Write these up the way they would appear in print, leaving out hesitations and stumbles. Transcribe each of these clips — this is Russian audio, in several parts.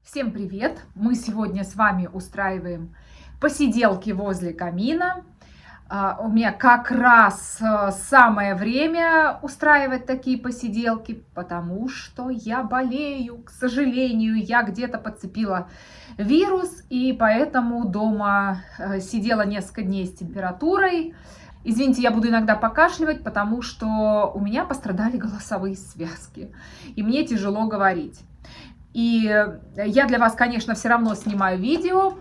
Всем привет! Мы сегодня с вами устраиваем посиделки возле камина. У меня как раз самое время устраивать такие посиделки, потому что я болею. К сожалению, я где-то подцепила вирус, и поэтому дома сидела несколько дней с температурой. Извините, я буду иногда покашливать, потому что у меня пострадали голосовые связки, и мне тяжело говорить. И я для вас, конечно, все равно снимаю видео,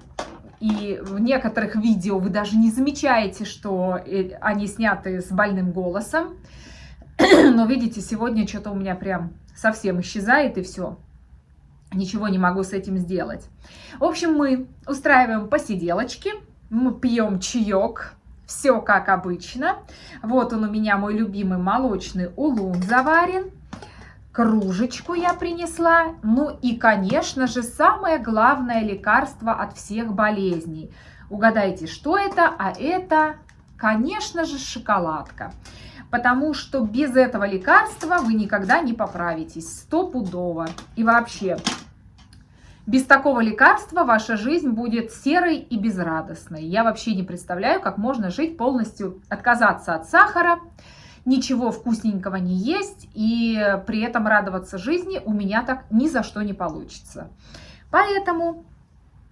и в некоторых видео вы даже не замечаете, что они сняты с больным голосом. Но видите, сегодня что-то у меня прям совсем исчезает, и все. Ничего не могу с этим сделать. В общем, мы устраиваем посиделочки, мы пьем чаек, все как обычно. Вот он у меня, мой любимый молочный улун заварен. Кружечку я принесла. Ну и, конечно же, самое главное лекарство от всех болезней. Угадайте, что это? А это, конечно же, шоколадка. Потому что без этого лекарства вы никогда не поправитесь. Стопудово. И вообще, без такого лекарства ваша жизнь будет серой и безрадостной. Я вообще не представляю, как можно жить полностью, отказаться от сахара, ничего вкусненького не есть, и при этом радоваться жизни у меня так ни за что не получится. Поэтому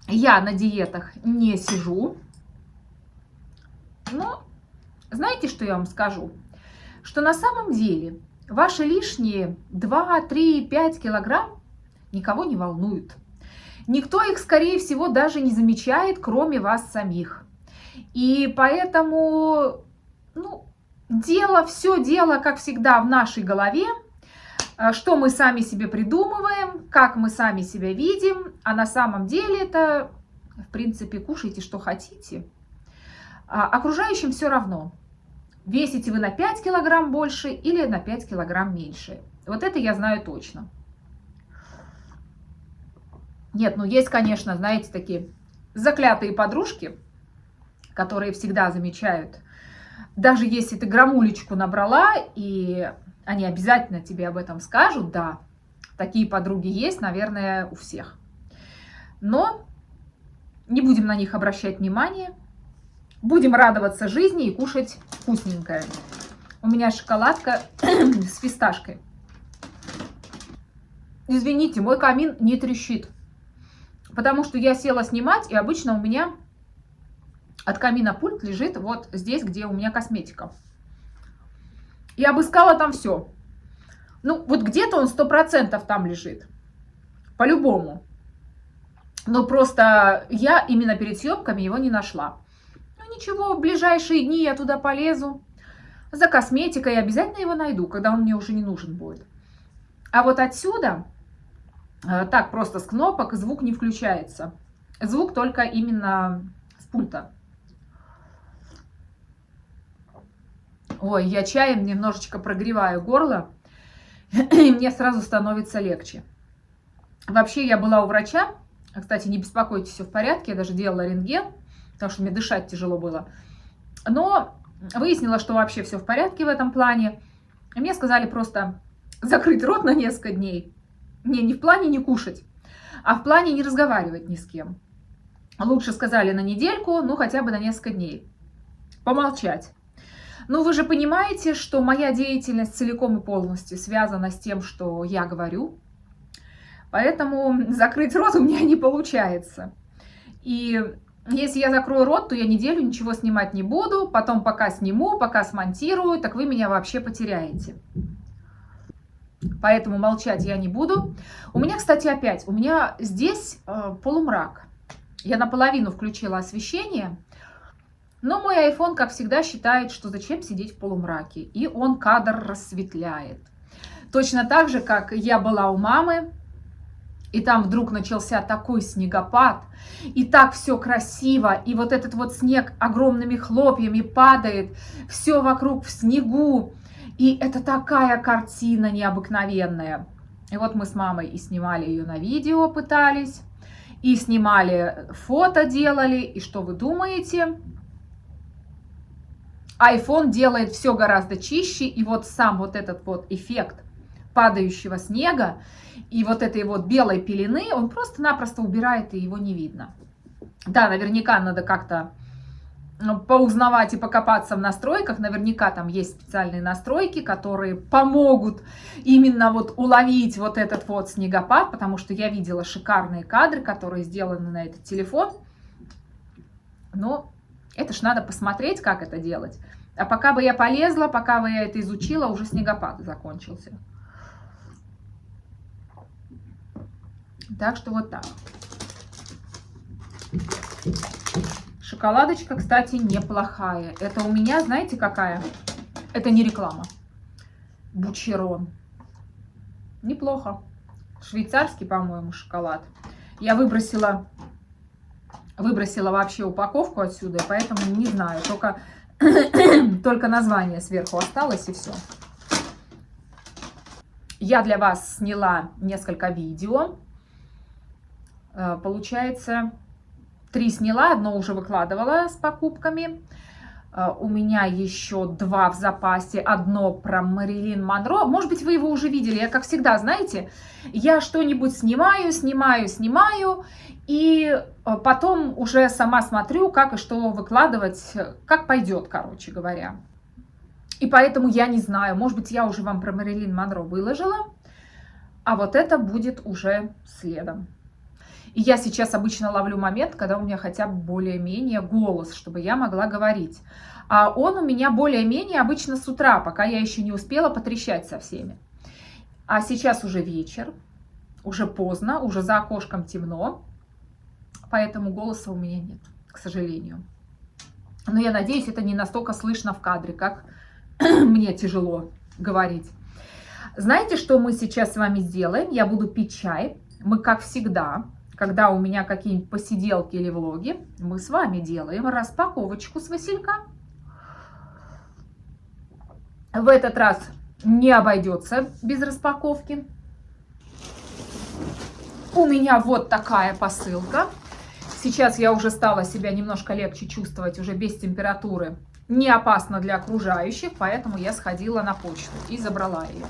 я на диетах не сижу. Но знаете, что я вам скажу? Что на самом деле ваши лишние 2, 3, 5 килограмм никого не волнуют. Никто их, скорее всего, даже не замечает, кроме вас самих. И поэтому, все дело, как всегда, в нашей голове, что мы сами себе придумываем, как мы сами себя видим, а на самом деле это, в принципе, кушайте, что хотите. Окружающим все равно, весите вы на 5 килограмм больше или на 5 килограмм меньше. Вот это я знаю точно. Нет, есть, конечно, знаете, такие заклятые подружки, которые всегда замечают. Даже если ты грамулечку набрала, и они обязательно тебе об этом скажут, да, такие подруги есть, наверное, у всех. Но не будем на них обращать внимание, будем радоваться жизни и кушать вкусненькое. У меня шоколадка с фисташкой. Извините, мой камин не трещит, потому что я села снимать, и обычно у меня от камина пульт лежит вот здесь, где у меня косметика. Я обыскала там все. Вот где-то он 100% там лежит. По-любому. Но просто я именно перед съемками его не нашла. Ничего, в ближайшие дни я туда полезу за косметикой и обязательно его найду, когда он мне уже не нужен будет. А вот отсюда, так просто с кнопок, звук не включается. Звук только именно с пульта. Ой, я чаем немножечко прогреваю горло, и мне сразу становится легче. Вообще, я была у врача. Кстати, не беспокойтесь, все в порядке. Я даже делала рентген, потому что мне дышать тяжело было. Но выяснила, что вообще все в порядке в этом плане. И мне сказали просто закрыть рот на несколько дней. Не в плане не кушать, а в плане не разговаривать ни с кем. Лучше сказали на недельку, хотя бы на несколько дней. Помолчать. Вы же понимаете, что моя деятельность целиком и полностью связана с тем, что я говорю. Поэтому закрыть рот у меня не получается. И если я закрою рот, то я неделю ничего снимать не буду. Потом пока сниму, пока смонтирую, так вы меня вообще потеряете. Поэтому молчать я не буду. У меня, кстати, у меня здесь полумрак. Я наполовину включила освещение. Но мой iPhone, как всегда, считает, что зачем сидеть в полумраке. И он кадр рассветляет. Точно так же, как я была у мамы, и там вдруг начался такой снегопад, и так все красиво, и вот этот вот снег огромными хлопьями падает, все вокруг в снегу, и это такая картина необыкновенная. И вот мы с мамой и снимали ее на видео, пытались, и снимали фото, делали, и что вы думаете? iPhone делает все гораздо чище, и вот сам вот этот вот эффект падающего снега и вот этой вот белой пелены, он просто-напросто убирает, и его не видно. Да, наверняка надо как-то поузнавать и покопаться в настройках. Наверняка там есть специальные настройки, которые помогут именно вот уловить вот этот вот снегопад, потому что я видела шикарные кадры, которые сделаны на этот телефон. Но это ж надо посмотреть, как это делать. А пока бы я полезла, пока бы я это изучила, уже снегопад закончился. Так что вот так. Шоколадочка, кстати, неплохая. Это у меня, знаете, какая? Это не реклама. Бучерон. Неплохо. Швейцарский, по-моему, шоколад. Я выбросила вообще упаковку отсюда, поэтому не знаю. Только название сверху осталось, и все. Я для вас сняла несколько видео. Получается, 3 сняла, одно уже выкладывала с покупками. У меня еще 2 в запасе. Одно про Мэрилин Монро. Может быть, вы его уже видели. Я, как всегда, знаете, я что-нибудь снимаю. И потом уже сама смотрю, как и что выкладывать, как пойдет, короче говоря. И поэтому я не знаю. Может быть, я уже вам про Мэрилин Монро выложила. А вот это будет уже следом. И я сейчас обычно ловлю момент, когда у меня хотя бы более-менее голос, чтобы я могла говорить. А он у меня более-менее обычно с утра, пока я еще не успела потрещать со всеми. А сейчас уже вечер, уже поздно, уже за окошком темно, поэтому голоса у меня нет, к сожалению. Но я надеюсь, это не настолько слышно в кадре, как мне тяжело говорить. Знаете, что мы сейчас с вами сделаем? Я буду пить чай. Мы, как всегда, когда у меня какие-нибудь посиделки или влоги, мы с вами делаем распаковочку с василька. В этот раз не обойдется без распаковки. У меня вот такая посылка. Сейчас я уже стала себя немножко легче чувствовать, уже без температуры. Не опасно для окружающих, поэтому я сходила на почту и забрала ее.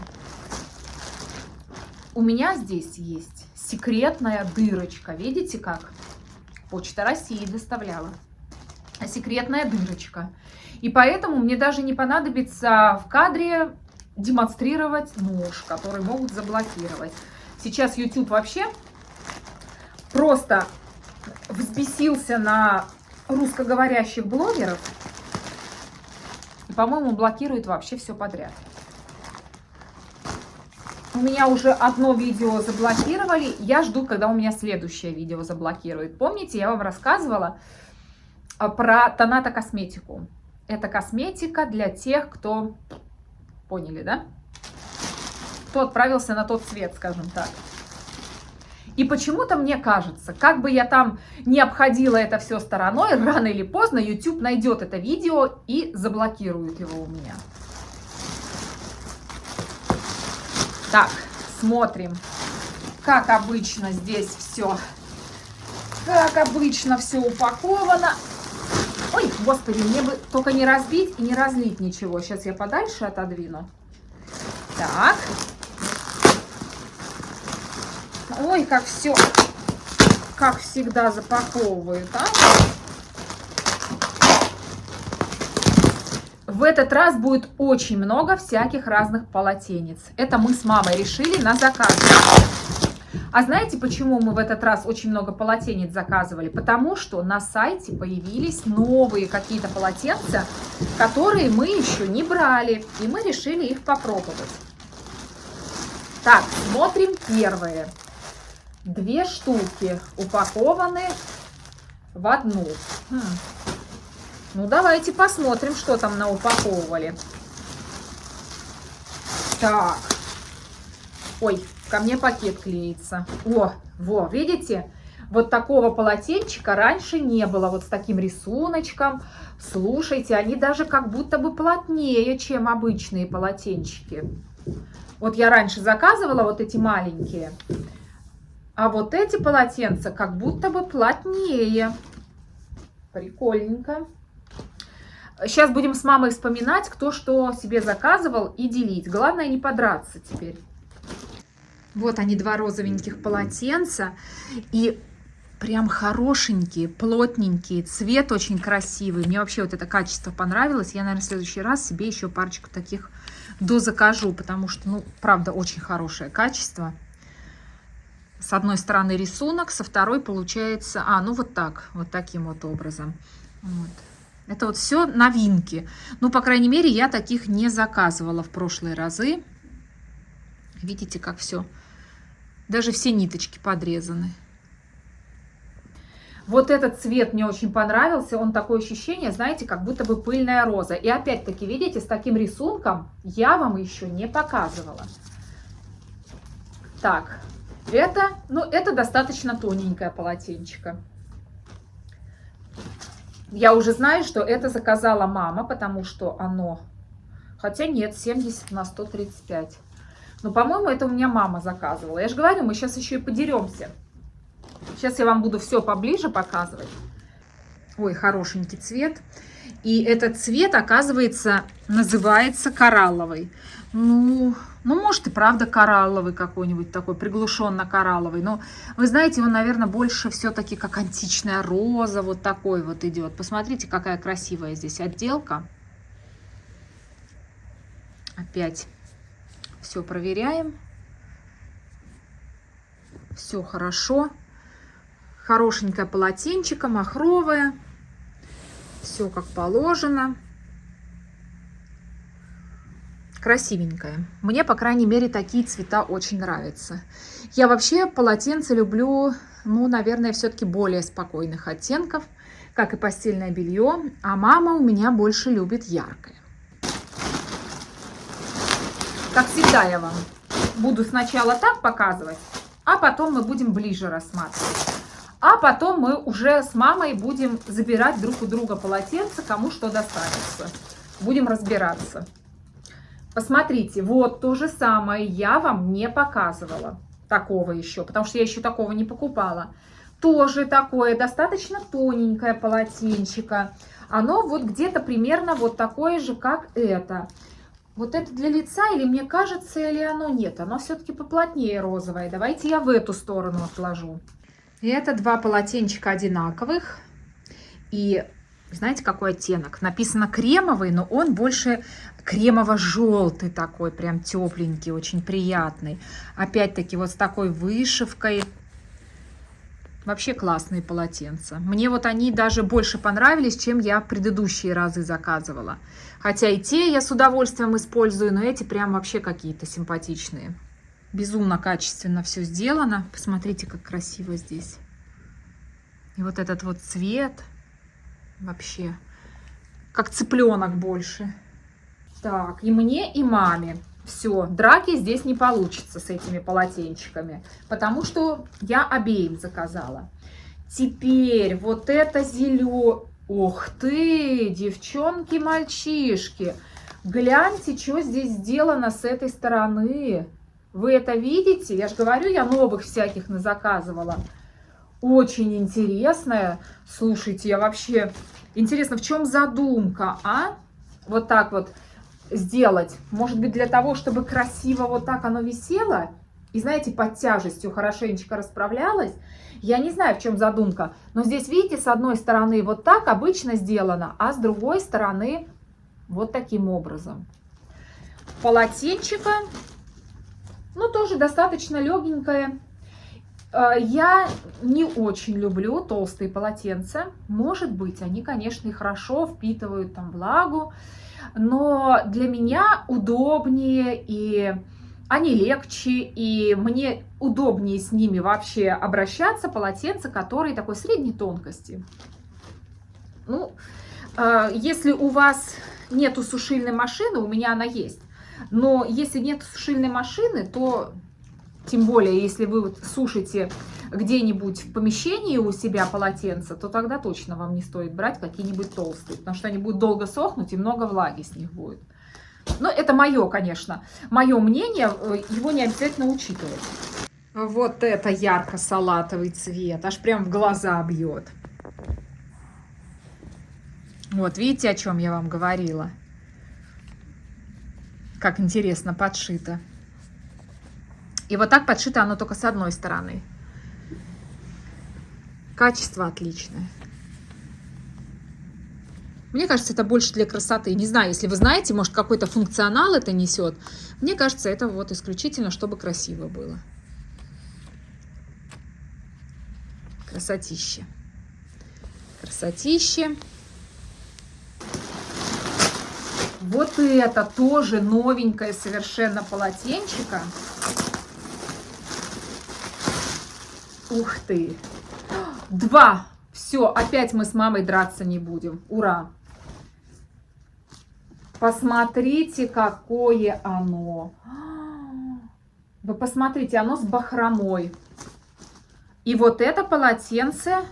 У меня здесь есть секретная дырочка. Видите как? Почта России доставляла. Секретная дырочка. И поэтому мне даже не понадобится в кадре демонстрировать нож, который могут заблокировать. Сейчас YouTube вообще просто взбесился на русскоговорящих блогеров. И, по-моему, блокирует вообще все подряд. У меня уже одно видео заблокировали. Я жду, когда у меня следующее видео заблокируют. Помните, я вам рассказывала про Тонато косметику. Это косметика для тех, кто... Поняли, да? Кто отправился на тот свет, скажем так. И почему-то мне кажется, как бы я там не обходила это все стороной, рано или поздно YouTube найдет это видео и заблокирует его у меня. Так, смотрим. Как обычно здесь все. Как обычно все упаковано. Ой, господи, мне бы только не разбить и не разлить ничего. Сейчас я подальше отодвину. Так. Ой, как все, как всегда, запаковывают, а? В этот раз будет очень много всяких разных полотенец. Это мы с мамой решили на заказ. А знаете, почему мы в этот раз очень много полотенец заказывали? Потому что на сайте появились новые какие-то полотенца, которые мы еще не брали. И мы решили их попробовать. Так, смотрим первое. 2 штуки упакованы в одну. Ну, давайте посмотрим, что там наупаковывали. Так. Ой, ко мне пакет клеится. Во, видите? Вот такого полотенчика раньше не было. Вот с таким рисуночком. Слушайте, они даже как будто бы плотнее, чем обычные полотенчики. Вот я раньше заказывала вот эти маленькие. А вот эти полотенца как будто бы плотнее. Прикольненько. Сейчас будем с мамой вспоминать, кто что себе заказывал, и делить. Главное не подраться теперь. Вот они, два розовеньких полотенца. И прям хорошенькие, плотненькие, цвет очень красивый. Мне вообще вот это качество понравилось. Я, наверное, в следующий раз себе еще парочку таких дозакажу, потому что, ну, правда, очень хорошее качество. С одной стороны рисунок, со второй получается... ну вот так, вот таким вот образом. Вот. Это вот все новинки. Ну, по крайней мере, я таких не заказывала в прошлые разы. Видите, как все. Даже все ниточки подрезаны. Вот этот цвет мне очень понравился. Он такое ощущение, знаете, как будто бы пыльная роза. И опять-таки, видите, с таким рисунком я вам еще не показывала. Так, это достаточно тоненькое полотенчико. Я уже знаю, что это заказала мама, потому что оно... Хотя нет, 70 на 135. Но, по-моему, это у меня мама заказывала. Я же говорю, мы сейчас еще и подеремся. Сейчас я вам буду все поближе показывать. Ой, хорошенький цвет. И этот цвет, оказывается, называется коралловый. Ну, может и правда коралловый какой-нибудь такой, приглушенно-коралловый. Но вы знаете, он, наверное, больше все-таки как античная роза. Вот такой вот идет. Посмотрите, какая красивая здесь отделка. Опять все проверяем. Все хорошо. Хорошенькое полотенчико, махровое. Все как положено. Красивенькое. Мне, по крайней мере, такие цвета очень нравятся. Я вообще полотенце люблю, ну, наверное, все-таки более спокойных оттенков, как и постельное белье. А мама у меня больше любит яркое. Как всегда, я вам буду сначала так показывать, а потом мы будем ближе рассматривать. А потом мы уже с мамой будем забирать друг у друга полотенца, кому что достанется. Будем разбираться. Посмотрите, вот то же самое я вам не показывала. Такого еще, потому что я еще такого не покупала. Тоже такое достаточно тоненькое полотенчико. Оно вот где-то примерно вот такое же, как это. Вот это для лица, или мне кажется, или оно нет. Оно все-таки поплотнее розовое. Давайте я в эту сторону отложу. И это два полотенчика одинаковых. И знаете, какой оттенок? Написано кремовый, но он больше кремово-желтый такой, прям тепленький, очень приятный. Опять-таки вот с такой вышивкой. Вообще классные полотенца. Мне вот они даже больше понравились, чем я предыдущие разы заказывала. Хотя и те я с удовольствием использую, но эти прям вообще какие-то симпатичные. Безумно качественно все сделано. Посмотрите, как красиво здесь. И вот этот вот цвет. Вообще, как цыпленок больше. Так, и мне, и маме. Все, драки здесь не получится с этими полотенчиками, потому что я обеим заказала. Теперь вот это зеленое. Ух ты, девчонки, мальчишки. Гляньте, что здесь сделано с этой стороны. Вы это видите? Я же говорю, я новых всяких заказывала. Очень интересная. Слушайте, я вообще... Интересно, в чем задумка, а? Вот так вот сделать. Может быть, для того, чтобы красиво вот так оно висело? И, знаете, под тяжестью хорошенечко расправлялось? Я не знаю, в чем задумка. Но здесь, видите, с одной стороны вот так обычно сделано, а с другой стороны вот таким образом. Полотенчико, ну, тоже достаточно легенькое. Я не очень люблю толстые полотенца. Может быть, они, конечно, и хорошо впитывают там влагу, но для меня удобнее, и они легче, и мне удобнее с ними вообще обращаться полотенца, которые такой средней тонкости. Ну, если у вас нету сушильной машины, у меня она есть, но если нет сушильной машины, то... Тем более, если вы вот сушите где-нибудь в помещении у себя полотенца, то тогда точно вам не стоит брать какие-нибудь толстые, потому что они будут долго сохнуть и много влаги с них будет. Но это мое, конечно, мое мнение, его не обязательно учитывать. Вот это ярко-салатовый цвет, аж прям в глаза бьет. Вот, видите, о чем я вам говорила? Как интересно подшито. И вот так подшито оно только с одной стороны. Качество отличное. Мне кажется, это больше для красоты. Не знаю, если вы знаете, может, какой-то функционал это несет. Мне кажется, это вот исключительно, чтобы красиво было. Красотище. Красотище. Вот это тоже новенькое совершенно полотенчико. Ух ты. 2. Все, опять мы с мамой драться не будем. Ура. Посмотрите, какое оно. Вы посмотрите, оно с бахромой. И вот это полотенце,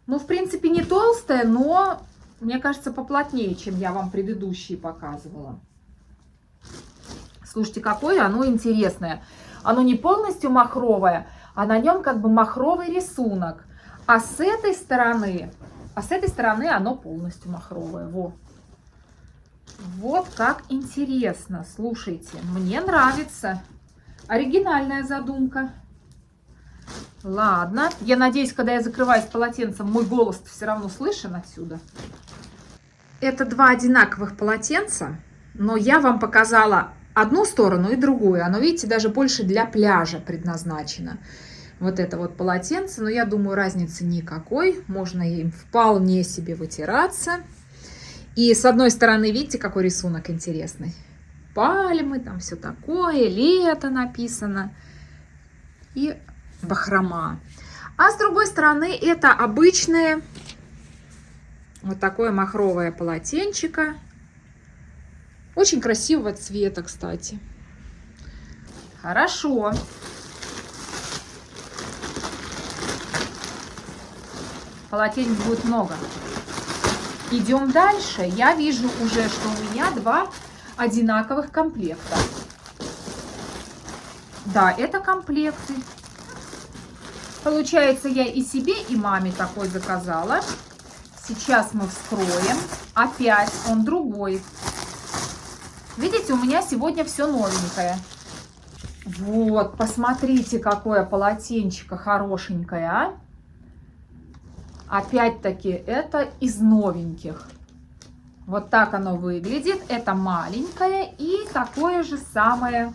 ну, в принципе, не толстое, но, мне кажется, поплотнее, чем я вам предыдущие показывала. Слушайте, какое оно интересное. Оно не полностью махровое, а на нем как бы махровый рисунок. А с этой стороны оно полностью махровое. Во. Вот как интересно. Слушайте, мне нравится. Оригинальная задумка. Ладно. Я надеюсь, когда я закрываюсь полотенцем, мой голос все равно слышен отсюда. Это 2 одинаковых полотенца, но я вам показала одну сторону и другую. Оно, видите, даже больше для пляжа предназначено. Вот это вот полотенце, но я думаю, разницы никакой. Можно им вполне себе вытираться. И с одной стороны, видите, какой рисунок интересный. Пальмы, там все такое, лето написано. И бахрома. А с другой стороны, это обычное вот такое махровое полотенчико. Очень красивого цвета, кстати. Хорошо. Полотенец будет много. Идем дальше. Я вижу уже, что у меня 2 одинаковых комплекта. Да, это комплекты. Получается, я и себе, и маме такой заказала. Сейчас мы вскроем. Опять он другой. Видите, у меня сегодня все новенькое. Вот, посмотрите, какое полотенчико хорошенькое, а. Опять-таки, это из новеньких. Вот так оно выглядит. Это маленькое и такое же самое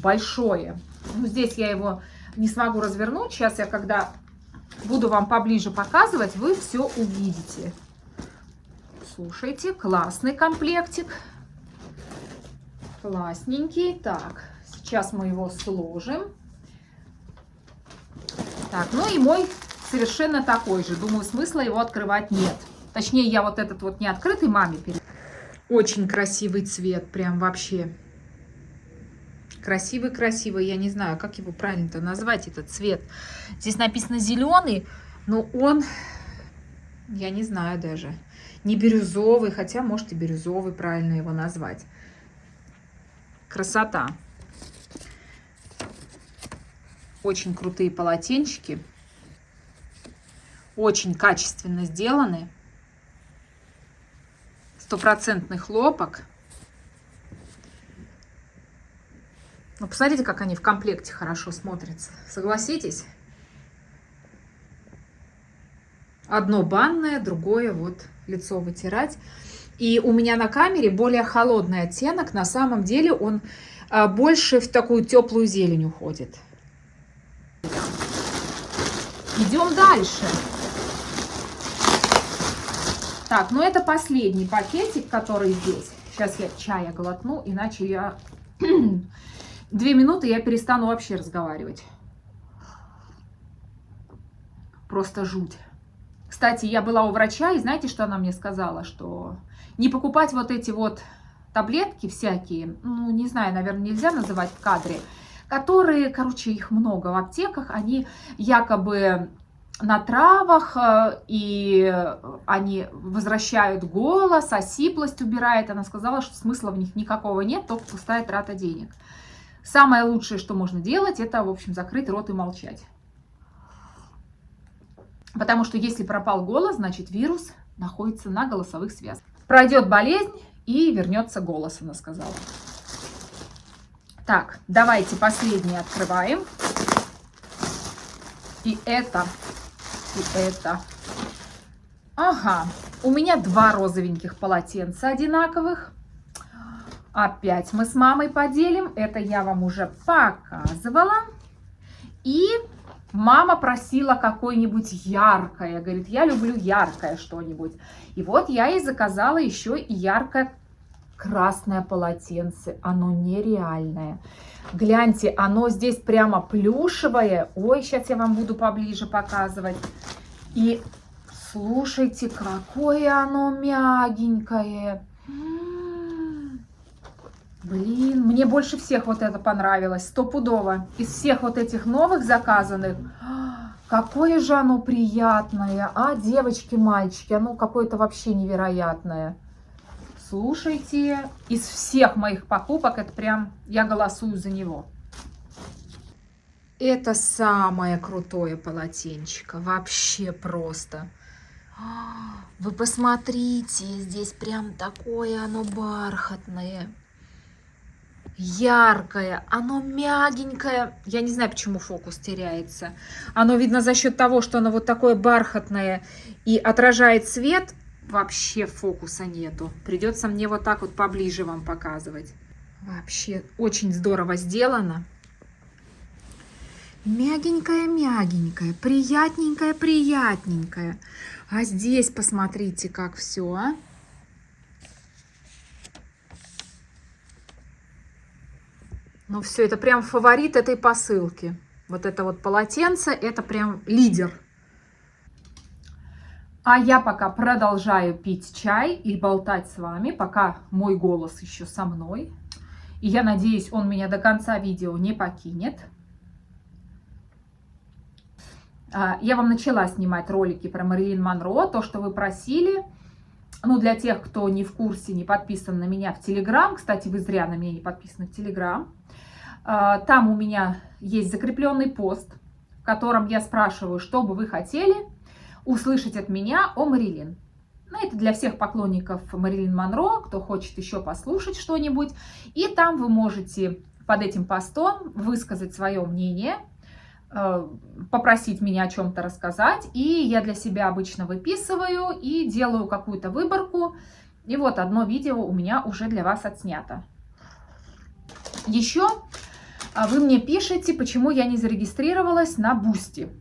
большое. Ну, здесь я его не смогу развернуть. Сейчас я, когда буду вам поближе показывать, вы все увидите. Слушайте, классный комплектик. Классненький. Так, сейчас мы его сложим. Так, ну и мой совершенно такой же. Думаю, смысла его открывать нет. Точнее, я вот этот вот не открытый маме передаю. Очень красивый цвет, прям вообще. Красивый-красивый. Я не знаю, как его правильно-то назвать, этот цвет. Здесь написано зеленый, но он, я не знаю даже, не бирюзовый, хотя, может, и бирюзовый правильно его назвать. Красота. Очень крутые полотенчики. Очень качественно сделаны. 100% хлопок. Ну, посмотрите, как они в комплекте хорошо смотрятся. Согласитесь? Одно банное, другое вот лицо вытирать. И у меня на камере более холодный оттенок. На самом деле он больше в такую теплую зелень уходит. Идем дальше. Так, ну это последний пакетик, который здесь. Сейчас я чая глотну, иначе я 2 минуты я перестану вообще разговаривать. Просто жуть. Кстати, я была у врача, и знаете, что она мне сказала? Что не покупать вот эти вот таблетки всякие, ну, не знаю, наверное, нельзя называть в кадре, которые, короче, их много в аптеках, они якобы на травах, и они возвращают голос, осиплость убирает. Она сказала, что смысла в них никакого нет, только пустая трата денег. Самое лучшее, что можно делать, это, в общем, закрыть рот и молчать. Потому что если пропал голос, значит вирус находится на голосовых связках. Пройдет болезнь и вернется голос, она сказала. Так, давайте последнее открываем. И это, и это. Ага, у меня 2 розовеньких полотенца одинаковых. Опять мы с мамой поделим. Это я вам уже показывала. И мама просила какое-нибудь яркое. Говорит, я люблю яркое что-нибудь. И вот я ей заказала еще и яркое красное полотенце. Оно нереальное. Гляньте, оно здесь прямо плюшевое. Ой, сейчас я вам буду поближе показывать. И слушайте, какое оно мягенькое. Блин, мне больше всех вот это понравилось, стопудово. Из всех вот этих новых заказанных, какое же оно приятное. А, девочки, мальчики, оно какое-то вообще невероятное. Слушайте, из всех моих покупок, это прям, я голосую за него. Это самое крутое полотенчико, вообще просто. Вы посмотрите, здесь прям такое оно бархатное. Яркое, оно мягенькое. Я не знаю, почему фокус теряется. Оно видно за счет того, что оно вот такое бархатное и отражает свет. Вообще фокуса нету. Придется мне вот так вот поближе вам показывать. Вообще очень здорово сделано. Мягенькое-мягенькое, приятненькое-приятненькое. А здесь посмотрите, как все, а. Ну все, это прям фаворит этой посылки. Вот это вот полотенце, это прям лидер. А я пока продолжаю пить чай и болтать с вами, пока мой голос еще со мной. И я надеюсь, он меня до конца видео не покинет. Я вам начала снимать ролики про Мэрилин Монро, то, что вы просили. Ну, для тех, кто не в курсе, не подписан на меня в Телеграм. Кстати, вы зря на меня не подписаны в Телеграм. Там у меня есть закрепленный пост, в котором я спрашиваю, что бы вы хотели услышать от меня о Мэрилин. Ну, это для всех поклонников Мэрилин Монро, кто хочет еще послушать что-нибудь. И там вы можете под этим постом высказать свое мнение, попросить меня о чем-то рассказать. И я для себя обычно выписываю и делаю какую-то выборку. И вот одно видео у меня уже для вас отснято. Еще вы мне пишете, почему я не зарегистрировалась на Boosty.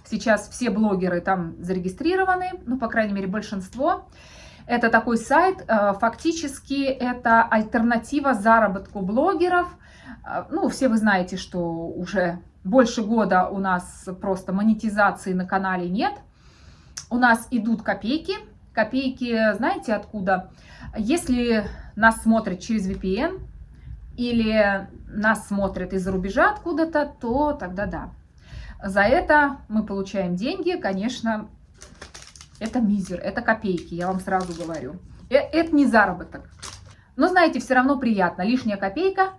Сейчас все блогеры там зарегистрированы, ну, по крайней мере, большинство. Это такой сайт, фактически это альтернатива заработку блогеров. Ну, все вы знаете, что уже больше года у нас просто монетизации на канале нет. У нас идут копейки. Копейки, знаете, откуда? Если нас смотрят через VPN или нас смотрят из-за рубежа откуда-то, то тогда да. За это мы получаем деньги, конечно, это мизер, это копейки, я вам сразу говорю. Это не заработок. Но, знаете, все равно приятно. Лишняя копейка,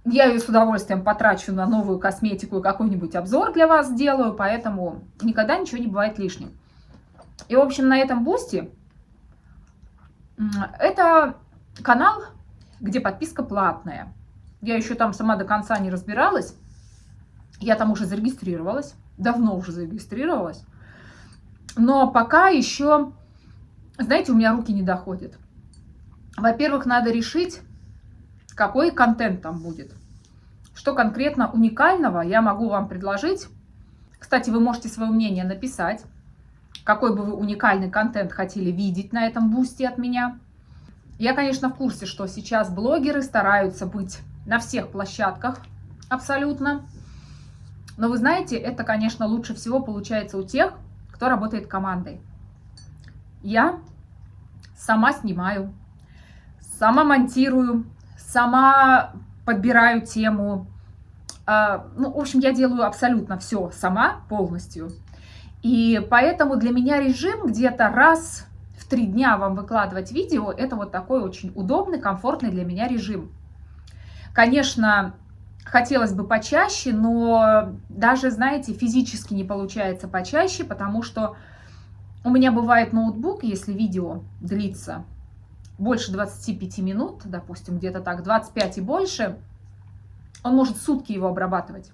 я ее с удовольствием потрачу на новую косметику и какой-нибудь обзор для вас сделаю, поэтому никогда ничего не бывает лишним. И, в общем, на этом Boosty это канал, где подписка платная. Я еще там сама до конца не разбиралась. Я там уже зарегистрировалась, давно уже зарегистрировалась. Но пока еще, знаете, у меня руки не доходят. Во-первых, надо решить, какой контент там будет. Что конкретно уникального я могу вам предложить. Кстати, вы можете свое мнение написать, какой бы вы уникальный контент хотели видеть на этом Boosty от меня. Я, конечно, в курсе, что сейчас блогеры стараются быть на всех площадках абсолютно. Но вы знаете, это, конечно, лучше всего получается у тех, кто работает командой. Я сама снимаю, сама монтирую, сама подбираю тему. Ну, в общем, я делаю абсолютно все сама, полностью. И поэтому для меня режим где-то раз в 3 дня вам выкладывать видео, это вот такой очень удобный, комфортный для меня режим. Конечно, хотелось бы почаще, но даже, знаете, физически не получается почаще, потому что у меня бывает ноутбук, если видео длится больше 25 минут, допустим, где-то так, 25 и больше, Он может сутки его обрабатывать.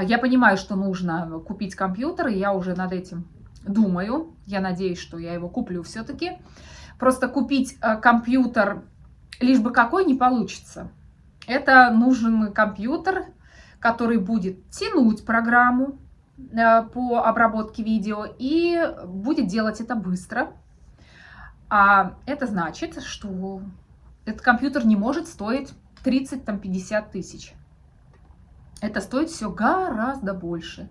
Я понимаю, что нужно купить компьютер, и я уже над этим думаю. Я надеюсь, что я его куплю все-таки. Просто купить компьютер лишь бы какой не получится. Это нужен компьютер, который будет тянуть программу по обработке видео и будет делать это быстро. А это значит, что этот компьютер не может стоить 30-50 тысяч. Это стоит все гораздо больше.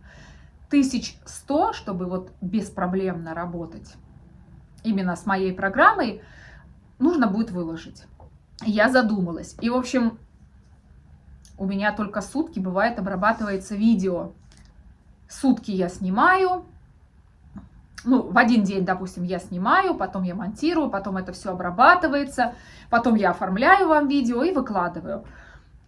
1100, чтобы вот беспроблемно работать именно с моей программой, нужно будет выложить. Я задумалась. И, в общем, у меня только сутки, бывает, обрабатывается видео. Сутки я снимаю. Ну, в один день, допустим, я снимаю, потом я монтирую, потом это все обрабатывается, потом я оформляю вам видео и выкладываю.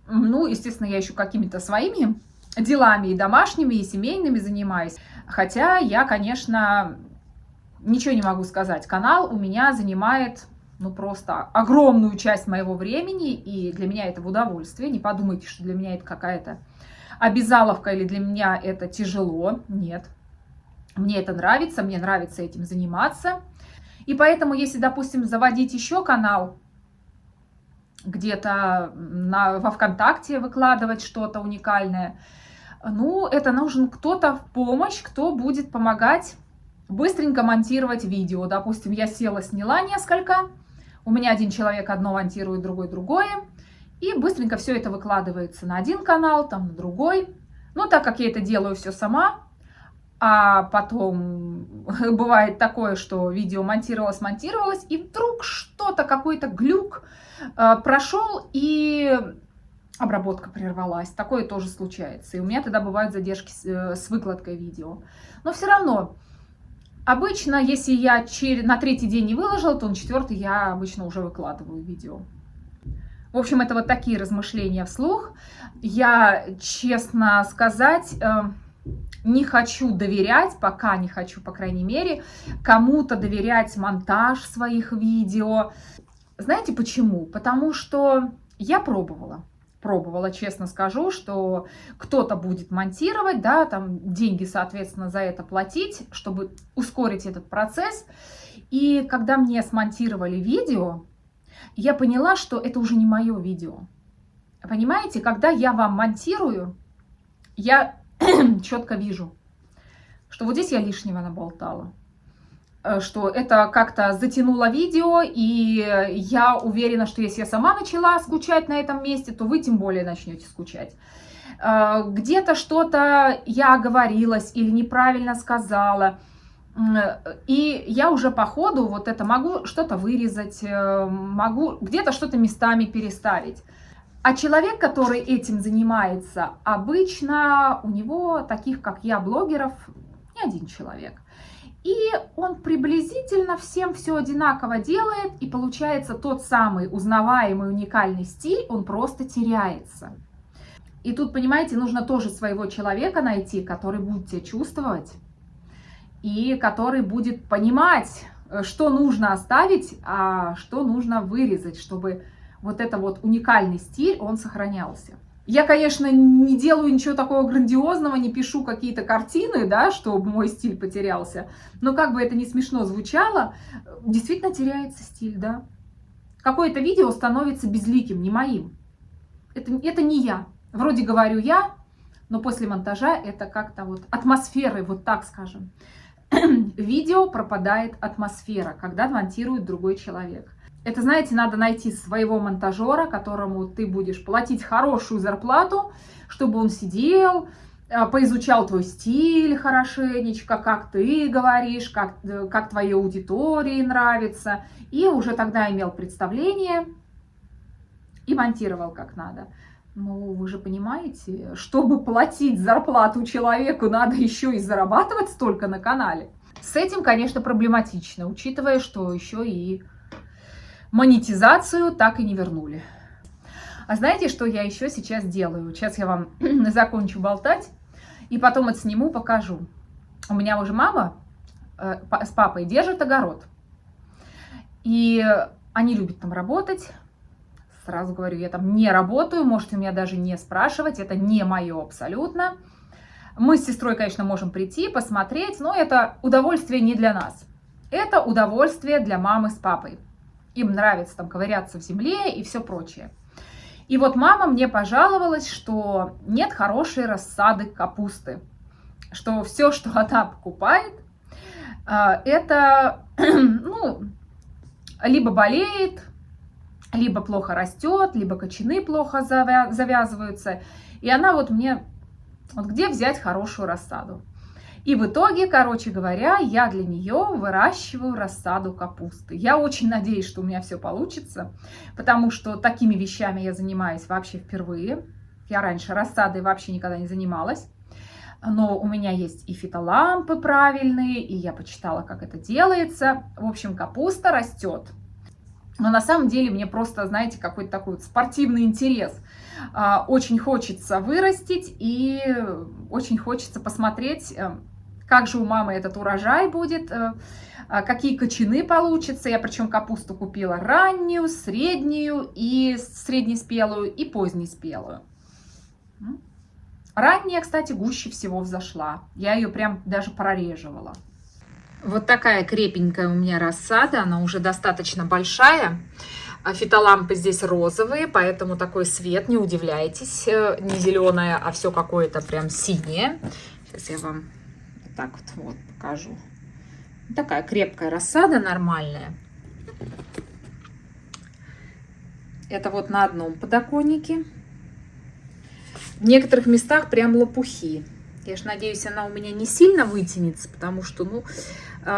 Ну, естественно, я еще какими-то своими делами и домашними, и семейными занимаюсь. Хотя я, конечно, ничего не могу сказать. Канал у меня занимает, ну, просто огромную часть моего времени, и для меня это в удовольствие. Не подумайте, что для меня это какая-то обязаловка или для меня это тяжело. Нет. Мне это нравится, мне нравится этим заниматься. И поэтому, если, допустим, заводить еще канал, где-то во ВКонтакте выкладывать что-то уникальное, ну, это нужен кто-то в помощь, кто будет помогать быстренько монтировать видео. Допустим, я села, сняла несколько, у меня один человек одно монтирует, другой другое, и быстренько все это выкладывается на один канал, там на другой. Но так как я это делаю все сама, а потом бывает такое, что видео монтировалось, и вдруг что-то, какой-то глюк прошел, и обработка прервалась. Такое тоже случается. И у меня тогда бывают задержки с выкладкой видео. Но все равно, обычно, если я на третий день не выложила, то на четвертый я обычно уже выкладываю видео. В общем, это вот такие размышления вслух. Я, честно сказать, не хочу доверять, пока не хочу, по крайней мере, кому-то доверять монтаж своих видео. Знаете почему? Потому что я пробовала, честно скажу, что кто-то будет монтировать, да, там деньги, соответственно, за это платить, чтобы ускорить этот процесс. И когда мне смонтировали видео, я поняла, что это уже не мое видео. Понимаете, когда я вам монтирую, я четко вижу, что вот здесь я лишнего наболтала, что это как-то затянуло видео, и я уверена, что если я сама начала скучать на этом месте, то вы тем более начнете скучать. Где-то что-то я оговорилась или неправильно сказала, и я уже по ходу вот это могу что-то вырезать, могу где-то что-то местами переставить. А человек, который этим занимается, обычно у него, таких как я, блогеров, не один человек. И он приблизительно всем все одинаково делает, и получается тот самый узнаваемый уникальный стиль, он просто теряется. И тут, понимаете, нужно тоже своего человека найти, который будет тебя чувствовать, и который будет понимать, что нужно оставить, а что нужно вырезать, чтобы вот это вот уникальный стиль, он сохранялся. Я, конечно, не делаю ничего такого грандиозного, не пишу какие-то картины, да, чтобы мой стиль потерялся. Но как бы это ни смешно звучало, действительно теряется стиль, да. Какое-то видео становится безликим, не моим. Это не я. Вроде говорю я, но после монтажа это как-то вот атмосферой, вот так скажем. Видео пропадает атмосфера, когда монтирует другой человек. Это, знаете, надо найти своего монтажера, которому ты будешь платить хорошую зарплату, чтобы он сидел, поизучал твой стиль хорошенечко, как ты говоришь, как твоей аудитории нравится, и уже тогда имел представление и монтировал как надо. Ну, вы же понимаете, чтобы платить зарплату человеку, надо еще и зарабатывать столько на канале. С этим, конечно, проблематично, учитывая, что еще и монетизацию так и не вернули. А знаете, что я еще сейчас делаю? Сейчас я вам закончу болтать и потом отсниму, покажу. У меня уже мама с папой держит огород. И они любят там работать, Сразу говорю, я там не работаю, можете меня даже не спрашивать, это не мое абсолютно. Мы с сестрой, конечно, можем прийти, посмотреть, но это удовольствие не для нас. Это удовольствие для мамы с папой. Им нравится там ковыряться в земле и все прочее. И вот мама мне пожаловалась, что нет хорошей рассады капусты. Что все, что она покупает, это ну, либо болеет, либо плохо растет, либо кочаны плохо завязываются. И она вот мне, вот где взять хорошую рассаду? И в итоге, короче говоря, я для нее выращиваю рассаду капусты. Я очень надеюсь, что у меня все получится, потому что такими вещами я занимаюсь вообще впервые. Я раньше рассадой вообще никогда не занималась. Но у меня есть и фитолампы правильные, и я почитала, как это делается. В общем, капуста растет. Но на самом деле мне просто, знаете, какой-то такой вот спортивный интерес. Очень хочется вырастить и очень хочется посмотреть, как же у мамы этот урожай будет, какие кочаны получатся. Я причем капусту купила раннюю, среднюю и среднеспелую и позднеспелую. Ранняя, кстати, гуще всего взошла. Я ее прям даже прореживала. Вот такая крепенькая у меня рассада, она уже достаточно большая. Фитолампы здесь розовые, поэтому такой свет, не удивляйтесь, не зеленое, а все какое-то прям синее. Сейчас я вам вот так вот покажу. Такая крепкая рассада, нормальная. Это вот на одном подоконнике. В некоторых местах прям лопухи. Я ж надеюсь, она у меня не сильно вытянется, потому что, ну,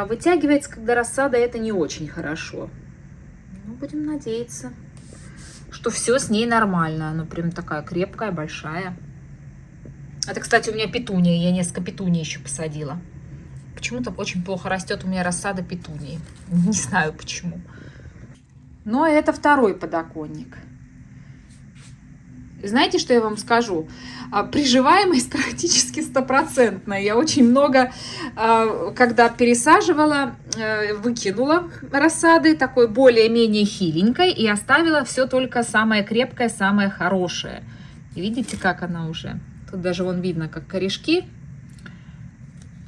вытягивается, когда рассада, это не очень хорошо. Ну, будем надеяться, что все с ней нормально. Она прям такая крепкая, большая. Это, кстати, у меня петуния. Я несколько петуний еще посадила. Почему-то очень плохо растет у меня рассада петунии. Не знаю почему. Но это второй подоконник. Знаете, что я вам скажу? Приживаемость практически стопроцентная. Я очень много, когда пересаживала, выкинула рассады такой более-менее хиленькой и оставила все только самое крепкое, самое хорошее. И видите, как она уже? Тут даже вон видно, как корешки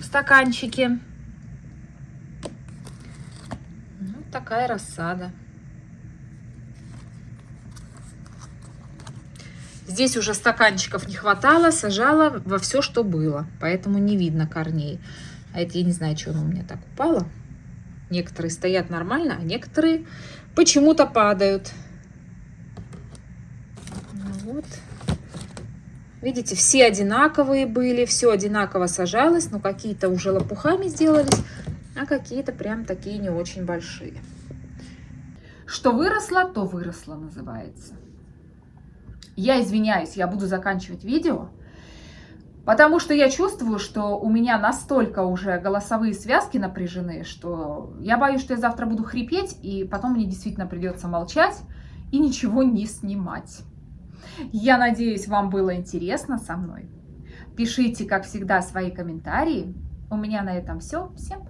в стаканчике. Вот такая рассада. Здесь уже стаканчиков не хватало, сажала во все, что было, поэтому не видно корней. А это я не знаю, что оно у меня так упало. Некоторые стоят нормально, а некоторые почему-то падают. Ну вот. Видите, все одинаковые были, все одинаково сажалось, но какие-то уже лопухами сделались, а какие-то прям такие не очень большие. Что выросло, то выросло, называется. Я извиняюсь, я буду заканчивать видео, потому что я чувствую, что у меня настолько уже голосовые связки напряжены, что я боюсь, что я завтра буду хрипеть, и потом мне действительно придется молчать и ничего не снимать. Я надеюсь, вам было интересно со мной. Пишите, как всегда, свои комментарии. У меня на этом все. Всем пока!